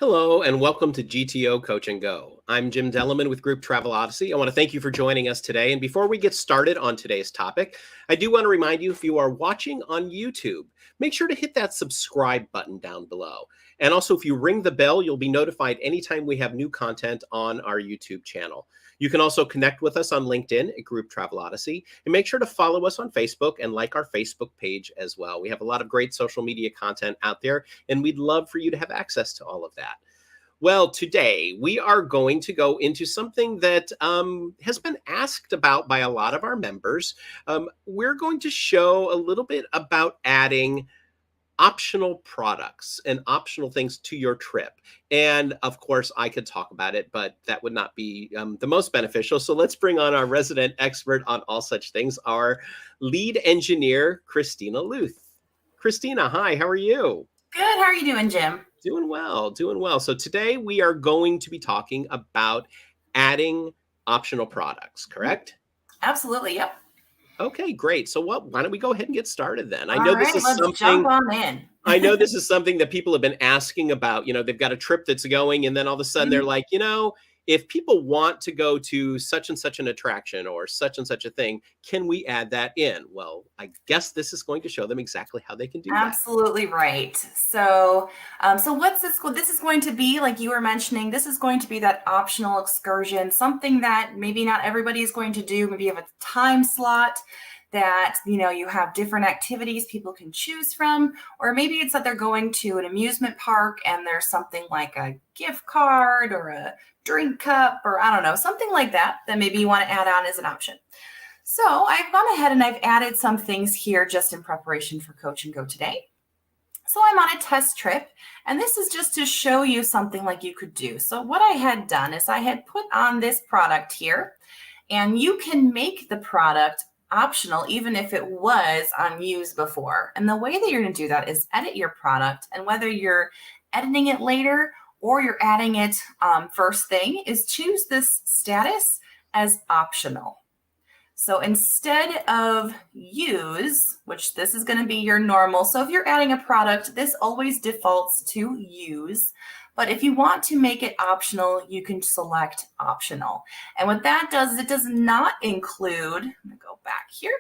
Hello and welcome to GTO Coach and Go. I'm Jim Delleman with Group Travel Odyssey. I want to thank you for joining us today. And before we get started on today's topic, I do want to remind you if you are watching on YouTube, make sure to hit that subscribe button down below. And also, if you ring the bell, you'll be notified anytime we have new content on our YouTube channel. You can also connect with us on LinkedIn at Group Travel Odyssey, and make sure to follow us on Facebook and like our Facebook page as well. We have a lot of great social media content out there, and we'd love for you to have access to all of that. Well, today we are going to go into something that has been asked about by a lot of our members. We're going to show a little bit about adding optional products and optional things to your trip. And of course, I could talk about it, but that would not be the most beneficial. So let's bring on our resident expert on all such things, our lead engineer, Christina Luth. Christina, hi, how are you? Good. How are you doing, Jim? Doing well, doing well. So today we are going to be talking about adding optional products, correct? Absolutely. Yep. Okay, great. So why don't we go ahead and get started then? I All know this right. is Let's jump something on in. I know this is something that people have been asking about. You know, they've got a trip that's going, and then all of a sudden they're Mhm. like, if people want to go to such and such an attraction or such and such a thing, can we add that in? Well, I guess this is going to show them exactly how they can do that. Absolutely right. So what's this? This is going to be, like you were mentioning, this is going to be that optional excursion, something that maybe not everybody is going to do. Maybe you have a time slot that, you have different activities people can choose from, or maybe it's that they're going to an amusement park and there's something like a gift card or a drink cup, or I don't know, something like that maybe you want to add on as an option. So I've gone ahead and I've added some things here just in preparation for Coach and Go today. So I'm on a test trip, and this is just to show you something like you could do. So what I had done is I had put on this product here, and you can make the product optional even if it was unused before. And the way that you're going to do that is edit your product, and whether you're editing it later or you're adding it first thing, is choose this status as optional. So instead of use, which this is going to be your normal. So if you're adding a product, this always defaults to use. But if you want to make it optional, you can select optional. And what that does is it does not include, I'm going to go back here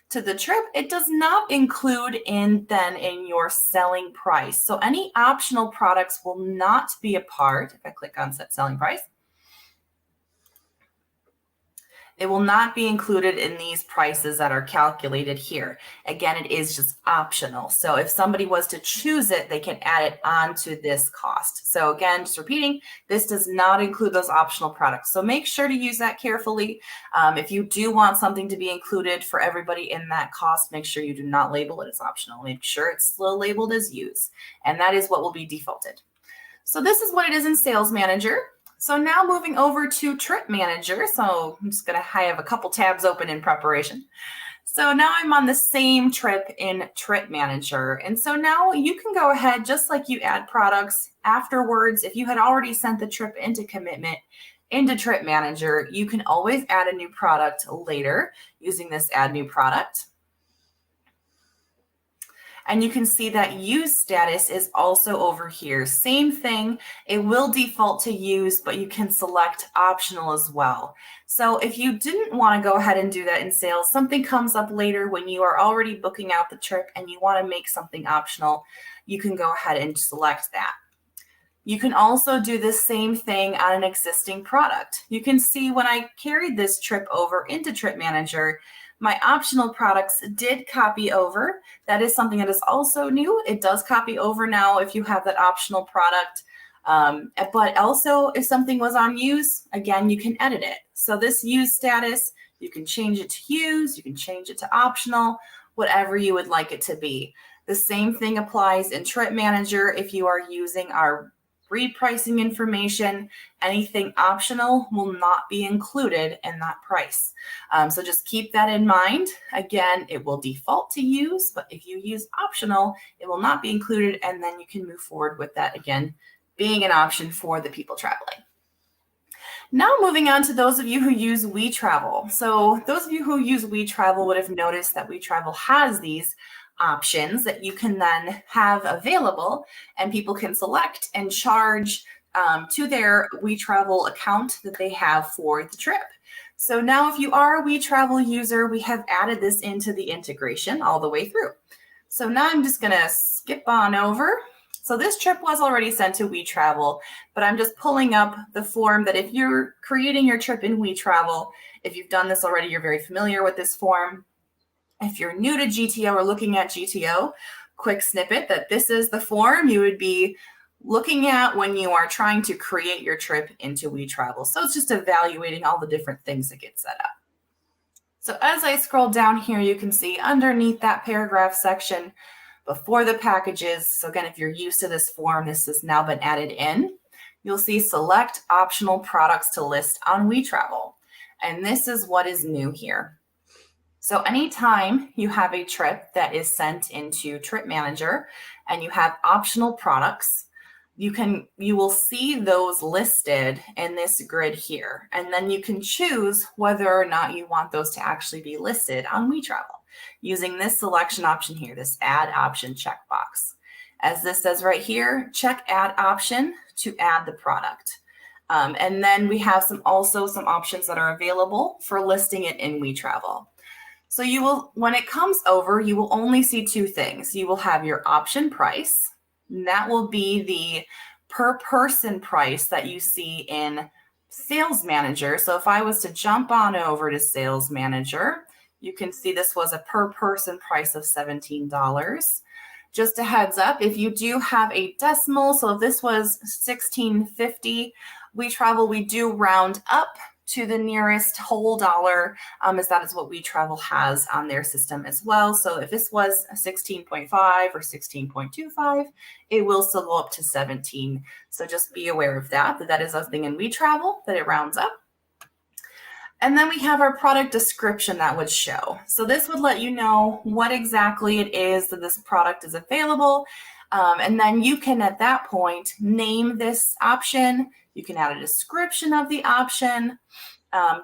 to the trip, it does not include in your selling price. So any optional products will not be a part. If I click on set selling price, it will not be included in these prices that are calculated here. Again, it is just optional. So if somebody was to choose it, they can add it onto this cost. So again, just repeating, this does not include those optional products. So make sure to use that carefully. If you do want something to be included for everybody in that cost, make sure you do not label it as optional. Make sure it's still labeled as use. And that is what will be defaulted. So this is what it is in Sales Manager. So now moving over to Trip Manager. So I'm just going to have a couple tabs open in preparation. So now I'm on the same trip in Trip Manager. And so now you can go ahead, just like you add products afterwards. If you had already sent the trip into commitment into Trip Manager, you can always add a new product later using this add new product. And you can see that use status is also over here. Same thing, it will default to use, but you can select optional as well. So if you didn't want to go ahead and do that in sales, something comes up later when you are already booking out the trip and you want to make something optional, you can go ahead and select that. You can also do the same thing on an existing product. You can see when I carried this trip over into Trip Manager, my optional products did copy over. That is something that is also new. It does copy over now if you have that optional product. But also if something was on use, again, you can edit it. So this use status, you can change it to use, you can change it to optional, whatever you would like it to be. The same thing applies in Trip Manager. If you are using our repricing information, anything optional will not be included in that price. So just keep that in mind. Again, it will default to use, but if you use optional, it will not be included, and then you can move forward with that again, being an option for the people traveling. Now moving on to those of you who use WeTravel. So those of you who use WeTravel would have noticed that WeTravel has these options that you can then have available, and people can select and charge to their WeTravel account that they have for the trip. So now if you are a WeTravel user, we have added this into the integration all the way through. So now I'm just going to skip on over. So this trip was already sent to WeTravel, but I'm just pulling up the form that if you're creating your trip in WeTravel, if you've done this already, you're very familiar with this form. If you're new to GTO or looking at GTO, quick snippet that this is the form you would be looking at when you are trying to create your trip into WeTravel. So it's just evaluating all the different things that get set up. So as I scroll down here, you can see underneath that paragraph section, before the packages, so again, if you're used to this form, this has now been added in, you'll see select optional products to list on WeTravel. And this is what is new here. So anytime you have a trip that is sent into Trip Manager and you have optional products, you will see those listed in this grid here. And then you can choose whether or not you want those to actually be listed on WeTravel using this selection option here, this add option checkbox. As this says right here, check add option to add the product. And then we have also some options that are available for listing it in WeTravel. So you will, when it comes over, you will only see two things. You will have your option price, and that will be the per person price that you see in Sales Manager. So if I was to jump on over to Sales Manager, you can see this was a per person price of $17. Just a heads up, if you do have a decimal, so if this was $16.50, WeTravel, we do round up to the nearest whole dollar, as that is what WeTravel has on their system as well. So if this was 16.5 or 16.25, it will still go up to 17. So just be aware of that is a thing in WeTravel, that it rounds up. And then we have our product description that would show. So this would let you know what exactly it is that this product is available. And then you can, at that point, name this option. You can add a description of the option.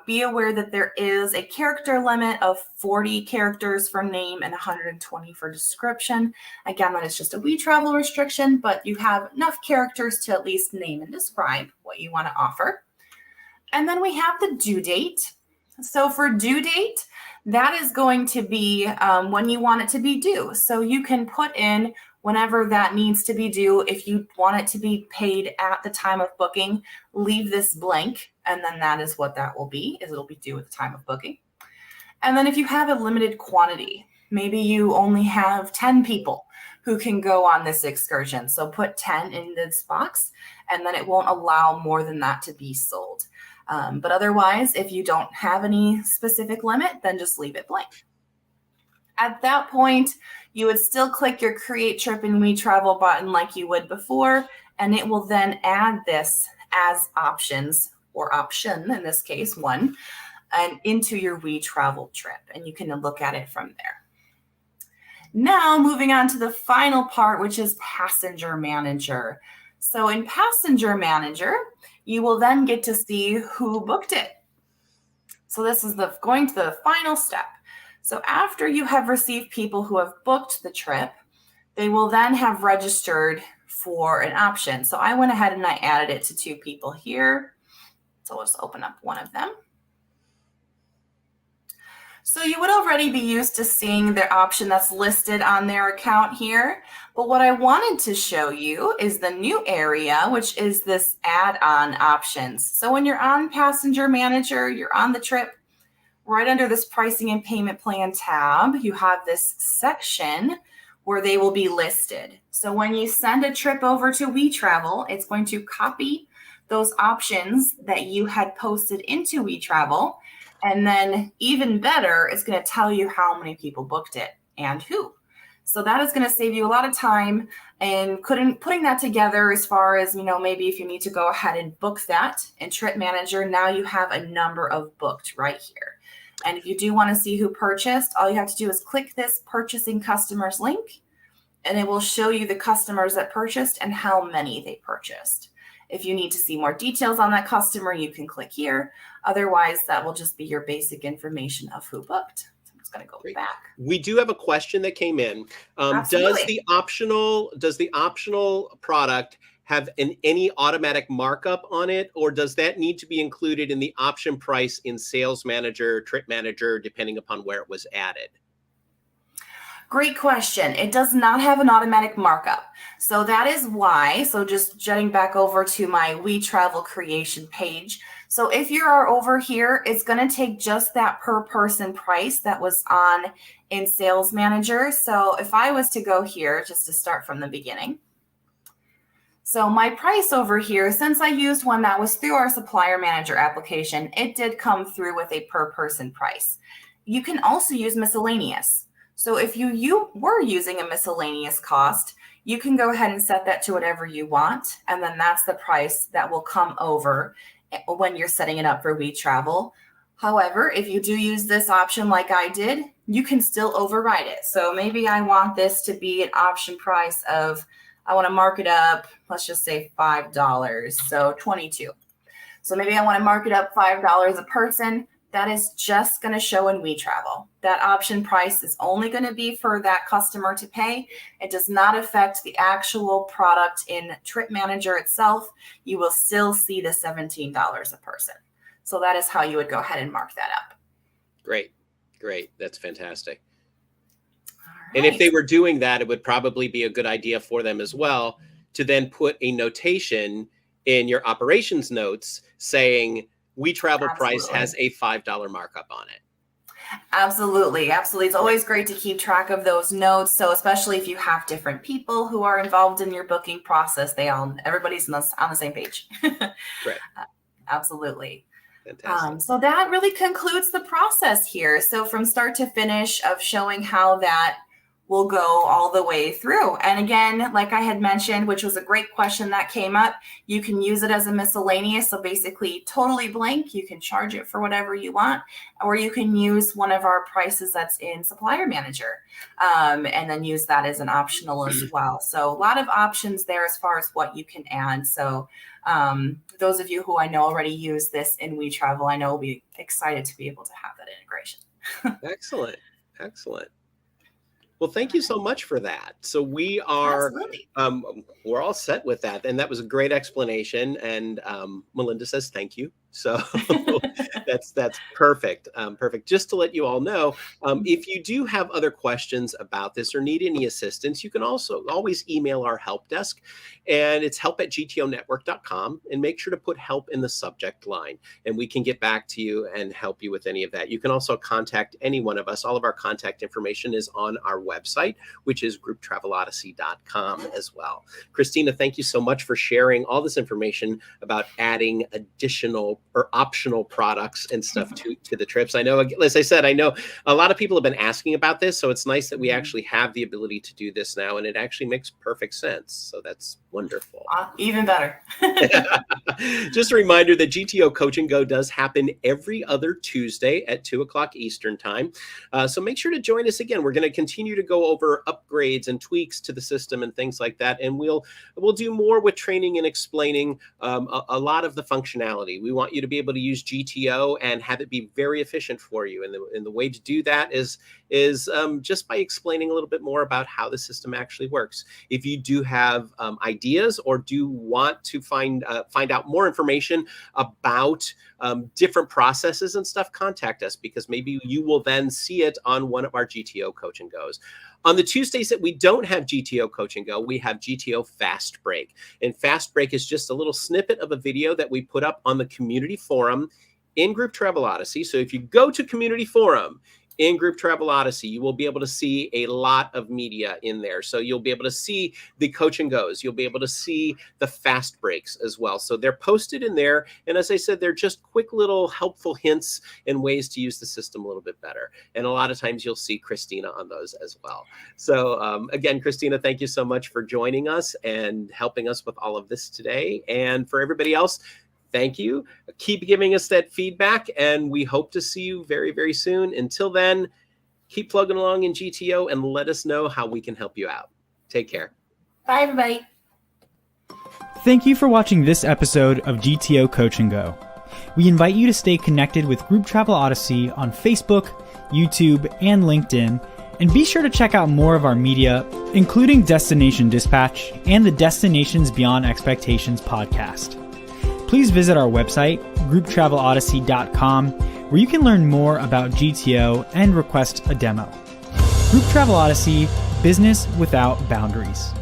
Be aware that there is a character limit of 40 characters for name and 120 for description. Again, that is just a WeTravel restriction, but you have enough characters to at least name and describe what you want to offer. And then we have the due date. So for due date, that is going to be when you want it to be due. So you can put in whenever that needs to be due. If you want it to be paid at the time of booking, leave this blank, and then that is what that will be, is it'll be due at the time of booking. And then if you have a limited quantity, maybe you only have 10 people who can go on this excursion. So put 10 in this box, and then it won't allow more than that to be sold. But otherwise, if you don't have any specific limit, then just leave it blank. At that point, you would still click your Create Trip in WeTravel button like you would before, and it will then add this as options, or option in this case, one, and into your WeTravel trip, and you can look at it from there. Now, moving on to the final part, which is Passenger Manager. So in Passenger Manager, you will then get to see who booked it. So this is going to the final step. So after you have received people who have booked the trip, they will then have registered for an option. So I went ahead and I added it to 2 people here. So let's open up one of them. So you would already be used to seeing the option that's listed on their account here. But what I wanted to show you is the new area, which is this add-on options. So when you're on Passenger Manager, you're on the trip, right under this pricing and payment plan tab, you have this section where they will be listed. So when you send a trip over to WeTravel, it's going to copy those options that you had posted into WeTravel. And then even better, it's going to tell you how many people booked it and who. So that is going to save you a lot of time and putting that together as far as, maybe if you need to go ahead and book that in Trip Manager, now you have a number of booked right here. And if you do want to see who purchased, all you have to do is click this purchasing customers link, and it will show you the customers that purchased and how many they purchased. If you need to see more details on that customer, you can click here. Otherwise, that will just be your basic information of who booked. It's going to go Great. back. We do have a question that came in. Does Absolutely. the optional product have any automatic markup on it, or does that need to be included in the option price in Sales Manager, Trip Manager, depending upon where it was added? Great question. It does not have an automatic markup. So that is why, so just jetting back over to my WeTravel creation page. So if you are over here, it's going to take just that per person price that was on in Sales Manager. So if I was to go here, just to start from the beginning. So my price over here, since I used one that was through our Supplier Manager application, it did come through with a per person price. You can also use miscellaneous. So if you were using a miscellaneous cost, you can go ahead and set that to whatever you want. And then that's the price that will come over when you're setting it up for WeTravel. However, if you do use this option like I did, you can still override it. So maybe I want this to be an option price of, I want to mark it up, let's just say $5, so 22. So maybe I want to mark it up $5 a person. That is just going to show in WeTravel. That option price is only going to be for that customer to pay. It does not affect the actual product in Trip Manager itself. You will still see the $17 a person. So that is how you would go ahead and mark that up. Great. That's fantastic. Right. And if they were doing that, it would probably be a good idea for them as well to then put a notation in your operations notes saying WeTravel price has a $5 markup on it. Absolutely. It's always great to keep track of those notes. So especially if you have different people who are involved in your booking process, everybody's on the same page. Right. Absolutely. Fantastic. So that really concludes the process here. So from start to finish of showing how that will go all the way through. And again, like I had mentioned, which was a great question that came up, you can use it as a miscellaneous. So basically totally blank. You can charge it for whatever you want, or you can use one of our prices that's in Supplier Manager and then use that as an optional as well. So a lot of options there as far as what you can add. So those of you who I know already use this in WeTravel, I know will be excited to be able to have that integration. Excellent. Well, thank you so much for that. So we are, we're all set with that. And that was a great explanation. And Melinda says, thank you. So that's perfect. Perfect. Just to let you all know, if you do have other questions about this or need any assistance, you can also always email our help desk, and it's help@gtonetwork.com, and make sure to put help in the subject line, and we can get back to you and help you with any of that. You can also contact any one of us. All of our contact information is on our website, which is grouptravelodyssey.com as well. Christina, thank you so much for sharing all this information about adding additional or optional products and stuff to the trips. I know, as I said, I know a lot of people have been asking about this, so it's nice that we actually have the ability to do this now, and it actually makes perfect sense. So that's wonderful. Even better. Just a reminder that GTO Coach and Go does happen every other Tuesday at 2:00 Eastern time. So make sure to join us again. We're going to continue to go over upgrades and tweaks to the system and things like that. And we'll do more with training and explaining a lot of the functionality. We want you to be able to use GTO and have it be very efficient for you. And the way to do that is just by explaining a little bit more about how the system actually works. If you do have ideas or do want to find out more information about different processes and stuff, contact us, because maybe you will then see it on one of our GTO Coach and Goes. On the Tuesdays that we don't have GTO Coach and Go, we have GTO Fast Break. And Fast Break is just a little snippet of a video that we put up on the community forum in Group Travel Odyssey. So if you go to community forum in Group Travel Odyssey, you will be able to see a lot of media in there. So you'll be able to see the Coach and Goes. You'll be able to see the fast breaks as well. So they're posted in there. And as I said, they're just quick little helpful hints and ways to use the system a little bit better. And a lot of times you'll see Christina on those as well. So again, Christina, thank you so much for joining us and helping us with all of this today. And for everybody else, thank you. Keep giving us that feedback, and we hope to see you very, very soon. Until then, keep plugging along in GTO and let us know how we can help you out. Take care. Bye, everybody. Thank you for watching this episode of GTO Coach and Go. We invite you to stay connected with Group Travel Odyssey on Facebook, YouTube, and LinkedIn, and be sure to check out more of our media, including Destination Dispatch and the Destinations Beyond Expectations podcast. Please visit our website, grouptravelodyssey.com, where you can learn more about GTO and request a demo. Group Travel Odyssey, business without boundaries.